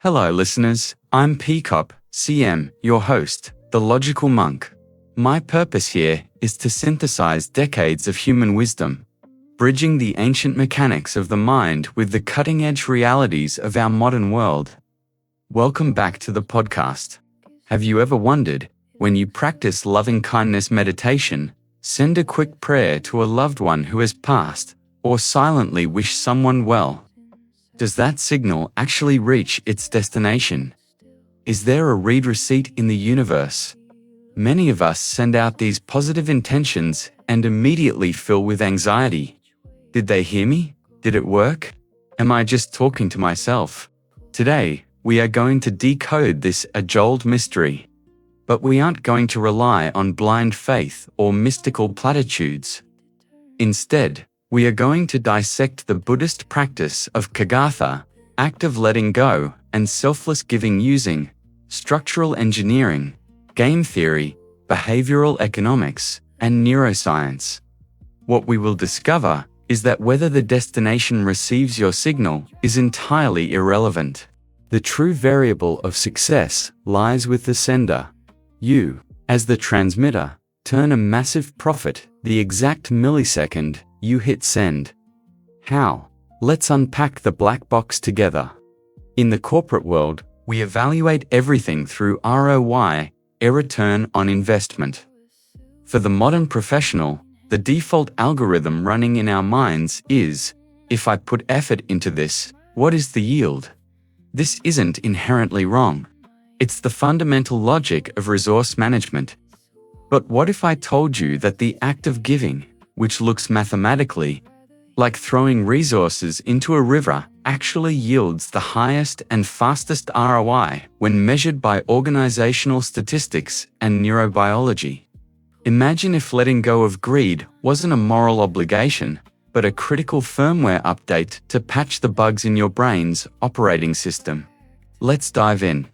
Hello listeners, I'm Peacock, CM, your host, the Logical Monk. My purpose here is to synthesize decades of human wisdom, bridging the ancient mechanics of the mind with the cutting-edge realities of our modern world. Welcome back to the podcast. Have you ever wondered, when you practice loving-kindness meditation, send a quick prayer to a loved one who has passed, or silently wish someone well, does that signal actually reach its destination? Is there a read receipt in the universe? Many of us send out these positive intentions and immediately fill with anxiety. Did they hear me? Did it work? Am I just talking to myself? Today, we are going to decode this age-old mystery. But we aren't going to rely on blind faith or mystical platitudes. Instead, we are going to dissect the Buddhist practice of Caga, act of letting go, and selfless giving using structural engineering, game theory, behavioral economics, and neuroscience. What we will discover is that whether the destination receives your signal is entirely irrelevant. The true variable of success lies with the sender. You, as the transmitter, turn a massive profit the exact millisecond you hit send. How? Let's unpack the black box together. In the corporate world, we evaluate everything through ROI, a return on investment. For the modern professional, the default algorithm running in our minds is, if I put effort into this, what is the yield? This isn't inherently wrong. It's the fundamental logic of resource management. But what if I told you that the act of giving, which looks mathematically like throwing resources into a river, actually yields the highest and fastest ROI when measured by organizational statistics and neurobiology? Imagine if letting go of greed wasn't a moral obligation, but a critical firmware update to patch the bugs in your brain's operating system. Let's dive in.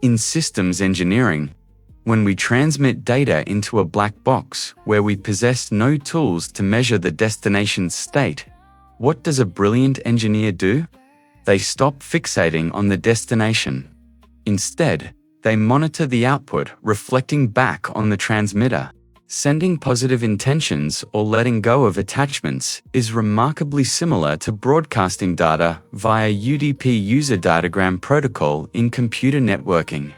In systems engineering, when we transmit data into a black box where we possess no tools to measure the destination's state, what does a brilliant engineer do? They stop fixating on the destination. Instead, they monitor the output reflecting back on the transmitter. Sending positive intentions or letting go of attachments is remarkably similar to broadcasting data via UDP user datagram protocol in computer networking.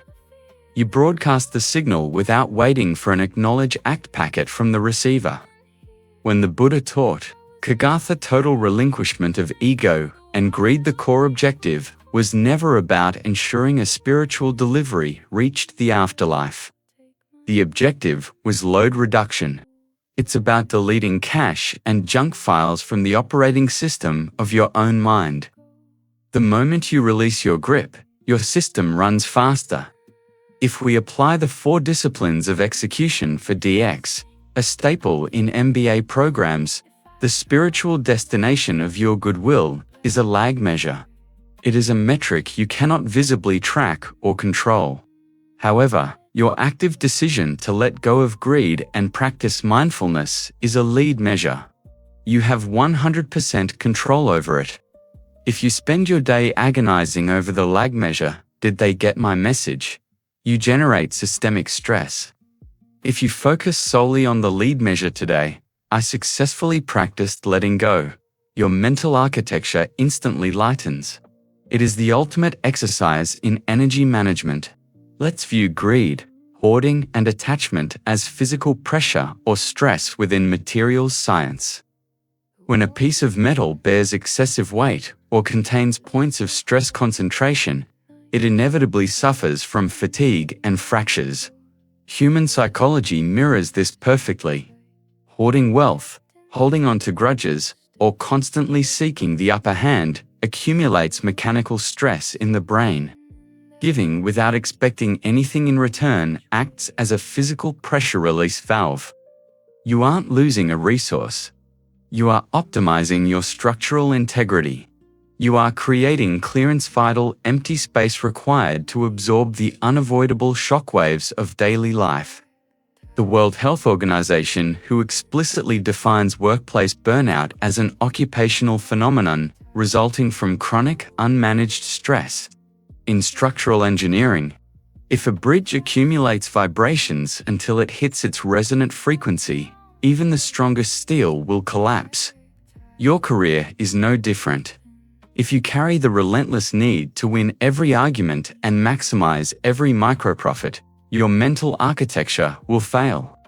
You broadcast the signal without waiting for an acknowledge act packet from the receiver. When the Buddha taught Caga, total relinquishment of ego and greed, the core objective was never about ensuring a spiritual delivery reached the afterlife. The objective was load reduction. It's about deleting cache and junk files from the operating system of your own mind. The moment you release your grip, your system runs faster. If we apply the 4 disciplines of execution for DX, a staple in MBA programs, the spiritual destination of your goodwill is a lag measure. It is a metric you cannot visibly track or control. However, your active decision to let go of greed and practice mindfulness is a lead measure. You have 100% control over it. If you spend your day agonizing over the lag measure, did they get my message? You generate systemic stress. If you focus solely on the lead measure today, I successfully practiced letting go. Your mental architecture instantly lightens. It is the ultimate exercise in energy management. Let's view greed, hoarding, and attachment as physical pressure or stress within materials science. When a piece of metal bears excessive weight or contains points of stress concentration, it inevitably suffers from fatigue and fractures. Human psychology mirrors this perfectly. Hoarding wealth, holding on to grudges, or constantly seeking the upper hand accumulates mechanical stress in the brain. Giving without expecting anything in return acts as a physical pressure release valve. You aren't losing a resource. You are optimizing your structural integrity. You are creating clearance, vital, empty space required to absorb the unavoidable shockwaves of daily life. The World Health Organization, who explicitly defines workplace burnout as an occupational phenomenon resulting from chronic, unmanaged stress, In structural engineering, if a bridge accumulates vibrations until it hits its resonant frequency, even the strongest steel will collapse. Your career is no different. If you carry the relentless need to win every argument and maximize every micro-profit, your mental architecture will fail.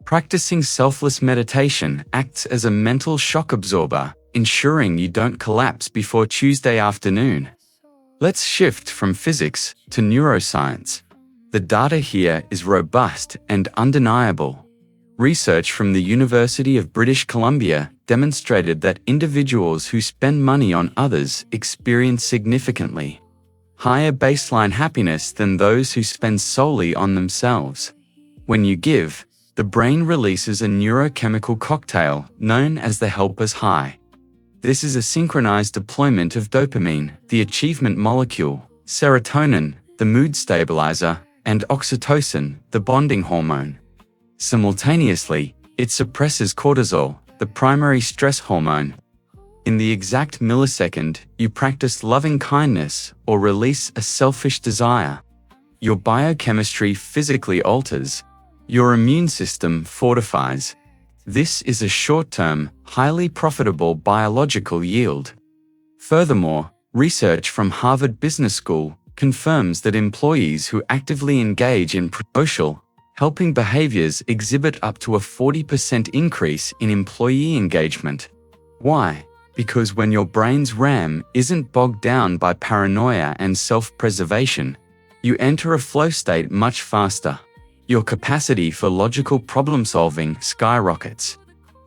Practicing selfless meditation acts as a mental shock absorber, ensuring you don't collapse before Tuesday afternoon. Let's shift from physics to neuroscience. The data here is robust and undeniable. Research from the University of British Columbia demonstrated that individuals who spend money on others experience significantly higher baseline happiness than those who spend solely on themselves. When you give, the brain releases a neurochemical cocktail known as the helper's high. This is a synchronized deployment of dopamine, the achievement molecule, serotonin, the mood stabilizer, and oxytocin, the bonding hormone. Simultaneously, it suppresses cortisol, the primary stress hormone. In the exact millisecond you practice loving kindness or release a selfish desire, your biochemistry physically alters. Your immune system fortifies. This is a short-term, highly profitable biological yield. Furthermore, research from Harvard Business School confirms that employees who actively engage in pro-social, helping behaviors exhibit up to a 40% increase in employee engagement. Why? Because when your brain's RAM isn't bogged down by paranoia and self-preservation, you enter a flow state much faster. Your capacity for logical problem-solving skyrockets.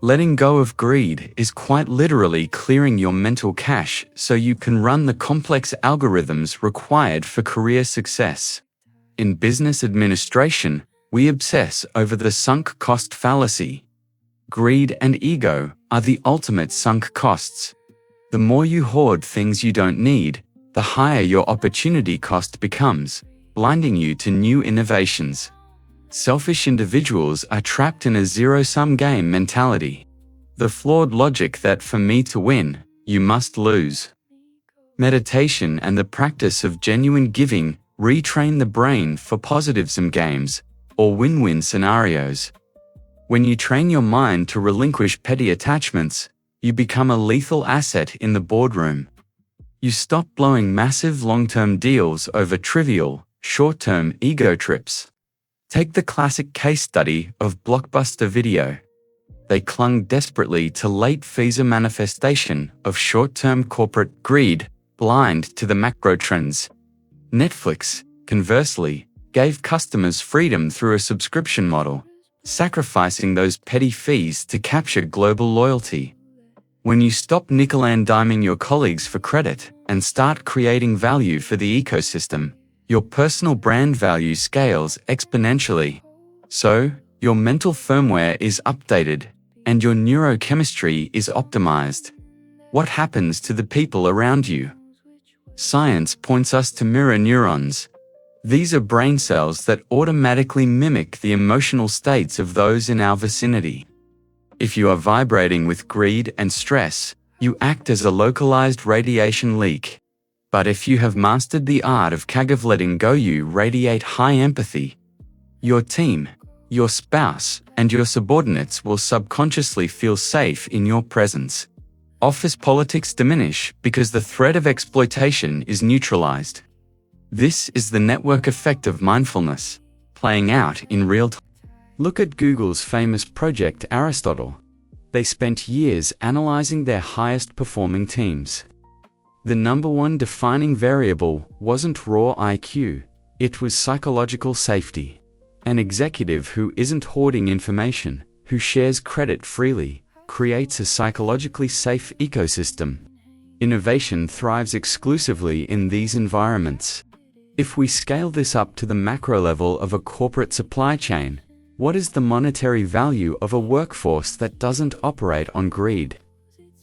Letting go of greed is quite literally clearing your mental cache so you can run the complex algorithms required for career success. In business administration, we obsess over the sunk cost fallacy. Greed and ego are the ultimate sunk costs. The more you hoard things you don't need, the higher your opportunity cost becomes, blinding you to new innovations. Selfish individuals are trapped in a zero-sum game mentality. The flawed logic that for me to win, you must lose. Meditation and the practice of genuine giving retrain the brain for positivism games, or win-win scenarios. When you train your mind to relinquish petty attachments, you become a lethal asset in the boardroom. You stop blowing massive long-term deals over trivial, short-term ego trips. Take the classic case study of Blockbuster Video. They clung desperately to late-fees manifestation of short-term corporate greed, blind to the macro trends. Netflix, conversely, gave customers freedom through a subscription model, sacrificing those petty fees to capture global loyalty. When you stop nickel-and-diming your colleagues for credit and start creating value for the ecosystem, your personal brand value scales exponentially. So, your mental firmware is updated, and your neurochemistry is optimized. What happens to the people around you? Science points us to mirror neurons. These are brain cells that automatically mimic the emotional states of those in our vicinity. If you are vibrating with greed and stress, you act as a localized radiation leak. But if you have mastered the art of Caga letting go, you radiate high empathy. Your team, your spouse, and your subordinates will subconsciously feel safe in your presence. Office politics diminish because the threat of exploitation is neutralized. This is the network effect of mindfulness, playing out in real time. Look at Google's famous Project Aristotle. They spent years analyzing their highest performing teams. The number one defining variable wasn't raw IQ, it was psychological safety. An executive who isn't hoarding information, who shares credit freely, creates a psychologically safe ecosystem. Innovation thrives exclusively in these environments. If we scale this up to the macro level of a corporate supply chain, what is the monetary value of a workforce that doesn't operate on greed?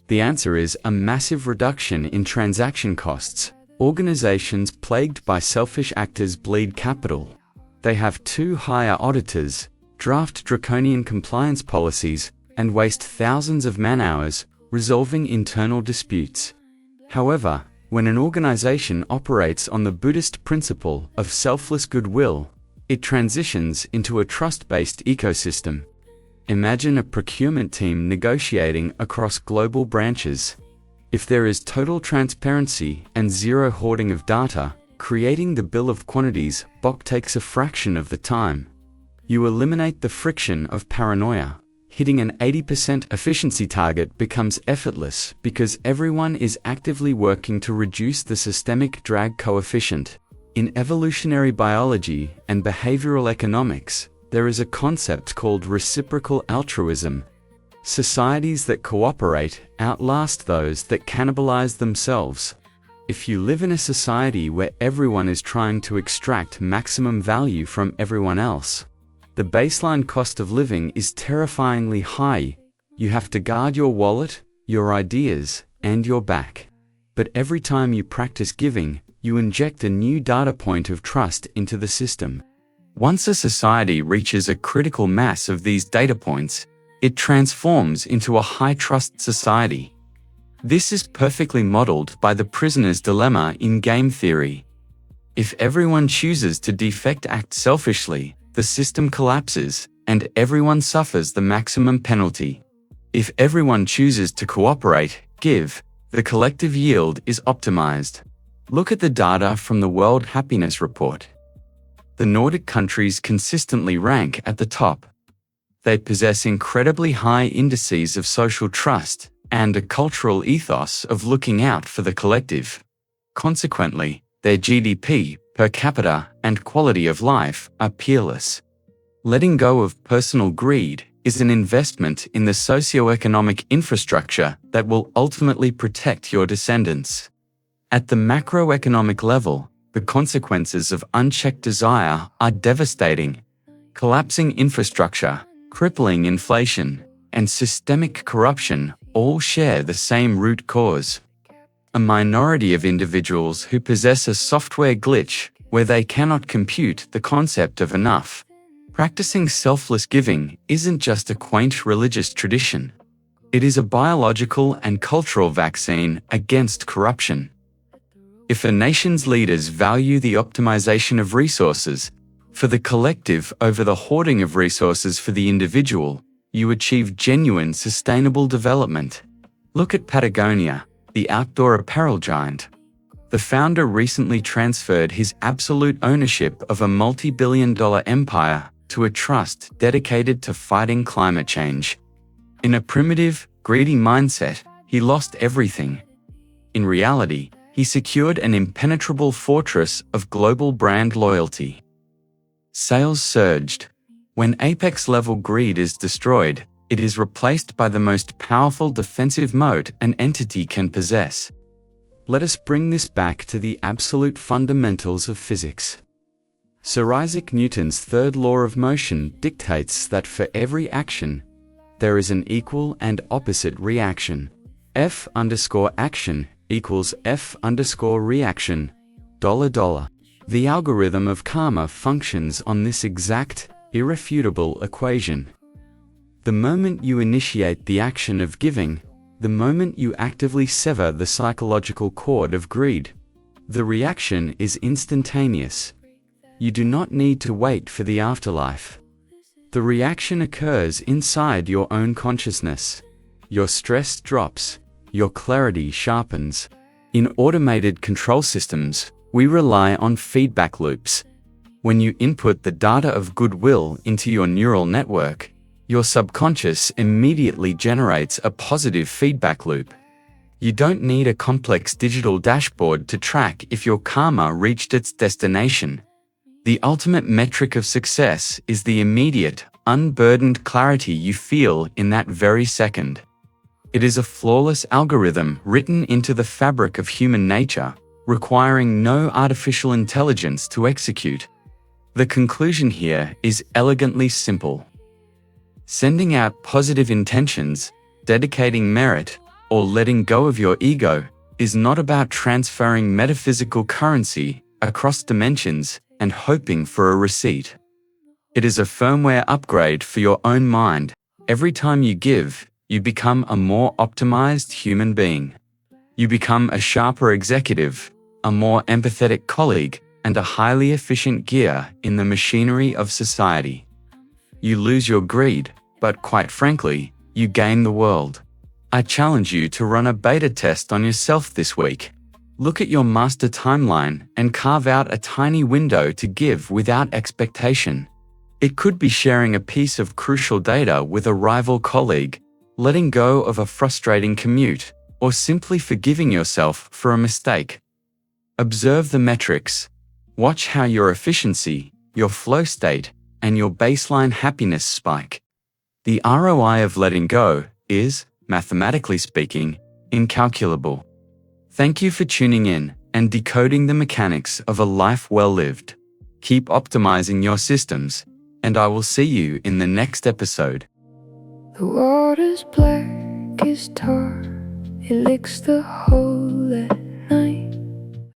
The answer is a massive reduction in transaction costs. Organizations plagued by selfish actors bleed capital. They have too hire auditors, draft draconian compliance policies, and waste thousands of man-hours resolving internal disputes. However, When an organization operates on the Buddhist principle of selfless goodwill, it transitions into a trust-based ecosystem. Imagine a procurement team negotiating across global branches. If there is total transparency and zero hoarding of data, creating the bill of quantities box takes a fraction of the time. You eliminate the friction of paranoia. Hitting an 80% efficiency target becomes effortless because everyone is actively working to reduce the systemic drag coefficient. In evolutionary biology and behavioral economics, there is a concept called reciprocal altruism. Societies that cooperate outlast those that cannibalize themselves. If you live in a society where everyone is trying to extract maximum value from everyone else, the baseline cost of living is terrifyingly high. You have to guard your wallet, your ideas, and your back. But every time you practice giving, you inject a new data point of trust into the system. Once a society reaches a critical mass of these data points, it transforms into a high-trust society. This is perfectly modeled by the prisoner's dilemma in game theory. If everyone chooses to defect act selfishly, the system collapses, and everyone suffers the maximum penalty. If everyone chooses to cooperate, give, the collective yield is optimized. Look at the data from the World Happiness Report. The Nordic countries consistently rank at the top. They possess incredibly high indices of social trust and a cultural ethos of looking out for the collective. Consequently, their GDP per capita and quality of life are peerless. Letting go of personal greed is an investment in the socio-economic infrastructure that will ultimately protect your descendants. At the macroeconomic level, the consequences of unchecked desire are devastating. Collapsing infrastructure, crippling inflation, and systemic corruption all share the same root cause. A minority of individuals who possess a software glitch where they cannot compute the concept of enough. Practicing selfless giving isn't just a quaint religious tradition. It is a biological and cultural vaccine against corruption. If a nation's leaders value the optimization of resources for the collective over the hoarding of resources for the individual, you achieve genuine sustainable development. Look at Patagonia, the outdoor apparel giant. The founder recently transferred his absolute ownership of a multi-billion-dollar empire to a trust dedicated to fighting climate change. In a primitive, greedy mindset, he lost everything. In reality, he secured an impenetrable fortress of global brand loyalty. Sales surged. When apex-level greed is destroyed, it is replaced by the most powerful defensive moat an entity can possess. Let us bring this back to the absolute fundamentals of physics. Sir Isaac Newton's third law of motion dictates that for every action, there is an equal and opposite reaction. F_action equals F_reaction. The algorithm of karma functions on this exact, irrefutable equation. The moment you initiate the action of giving, the moment you actively sever the psychological cord of greed, the reaction is instantaneous. You do not need to wait for the afterlife. The reaction occurs inside your own consciousness. Your stress drops, your clarity sharpens. In automated control systems, we rely on feedback loops. When you input the data of goodwill into your neural network, your subconscious immediately generates a positive feedback loop. You don't need a complex digital dashboard to track if your karma reached its destination. The ultimate metric of success is the immediate, unburdened clarity you feel in that very second. It is a flawless algorithm written into the fabric of human nature, requiring no artificial intelligence to execute. The conclusion here is elegantly simple. Sending out positive intentions, dedicating merit, or letting go of your ego is not about transferring metaphysical currency across dimensions and hoping for a receipt. It is a firmware upgrade for your own mind. Every time you give, you become a more optimized human being. You become a sharper executive, a more empathetic colleague, and a highly efficient gear in the machinery of society. You lose your greed, but quite frankly, you gain the world. I challenge you to run a beta test on yourself this week. Look at your master timeline and carve out a tiny window to give without expectation. It could be sharing a piece of crucial data with a rival colleague, letting go of a frustrating commute, or simply forgiving yourself for a mistake. Observe the metrics. Watch how your efficiency, your flow state, and your baseline happiness spike. The ROI of letting go is, mathematically speaking, incalculable. Thank you for tuning in and decoding the mechanics of a life well lived. Keep optimizing your systems, and I will see you in the next episode. The water's black as tar, it licks the hole at night.